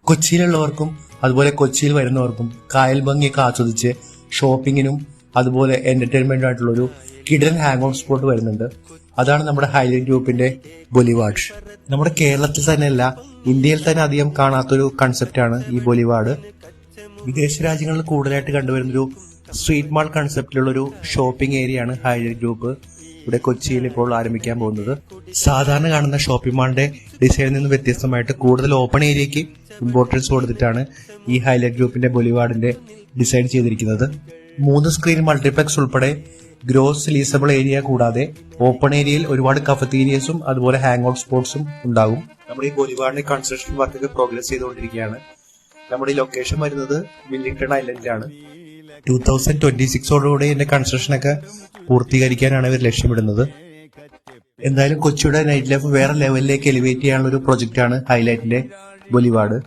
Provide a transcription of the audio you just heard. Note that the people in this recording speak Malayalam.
കൊച്ചിയിലുള്ളവർക്കും അതുപോലെ കൊച്ചിയിൽ വരുന്നവർക്കും കായൽ ഭംഗിയൊക്കെ ആസ്വദിച്ച് ഷോപ്പിങ്ങിനും അതുപോലെ എന്റർടൈൻമെന്റും ആയിട്ടുള്ള ഒരു കിഡൻ ഹാങ് ഔട്ട് സ്പോട്ട് വരുന്നുണ്ട്. അതാണ് നമ്മുടെ ഹൈലൈറ്റ് ഗ്രൂപ്പിന്റെ ബൊലിവാർഡ്. നമ്മുടെ കേരളത്തിൽ തന്നെയല്ല, ഇന്ത്യയിൽ തന്നെ അധികം കാണാത്തൊരു കൺസെപ്റ്റാണ് ഈ ബൊലിവാർഡ്. വിദേശ രാജ്യങ്ങളിൽ കൂടുതലായിട്ട് കണ്ടുവരുന്നൊരു സ്ട്രീറ്റ് മാൾ കൺസെപ്റ്റിലുള്ളൊരു ഷോപ്പിംഗ് ഏരിയയാണ് ഹൈലൈറ്റ് ഗ്രൂപ്പ് ഇവിടെ കൊച്ചിയിൽ ഇപ്പോൾ ആരംഭിക്കാൻ പോകുന്നത്. സാധാരണ കാണുന്ന ഷോപ്പിംഗ് മാളിന്റെ ഡിസൈനിൽ നിന്ന് വ്യത്യസ്തമായിട്ട് കൂടുതൽ ഓപ്പൺ ഏരിയയ്ക്ക് ഇമ്പോർട്ടൻസ് കൊടുത്തിട്ടാണ് ഈ ഹൈലൈറ്റ് ഗ്രൂപ്പിന്റെ ബൊലിവാർഡിന്റെ ഡിസൈൻ ചെയ്തിരിക്കുന്നത്. 3 സ്ക്രീൻ മൾട്ടിപ്ലക്സ് ഉൾപ്പെടെ ഗ്രോസ് ലീസബിൾ ഏരിയ കൂടാതെ ഓപ്പൺ ഏരിയയിൽ ഒരുപാട് കഫറ്റീരിയസും അതുപോലെ ഹാങ് ഔട്ട് സ്പോട്ട്സും ഉണ്ടാകും. നമ്മുടെ ഈ ബൊലിവാർഡിന്റെ കൺസ്ട്രക്ഷൻ വർക്കൊക്കെ പ്രോഗ്രസ് ചെയ്തുകൊണ്ടിരിക്കുകയാണ്. നമ്മുടെ ഈ ലൊക്കേഷൻ വരുന്നത് വില്ലിംഗ്ടൺ ഐലൻഡിലാണ്. 2026ഓടുകൂടി ഇതിന്റെ കൺസ്ട്രക്ഷനൊക്കെ പൂർത്തീകരിക്കാനാണ് ഇവർ ലക്ഷ്യമിടുന്നത്. എന്തായാലും കൊച്ചിയുടെ നൈറ്റ് ലൈഫ് വേറെ ലെവലിലേക്ക് എലിവേറ്റ് ചെയ്യാനുള്ള ഒരു പ്രൊജക്റ്റാണ് ഹൈലൈറ്റിന്റെ ബൊലിവാർഡ്.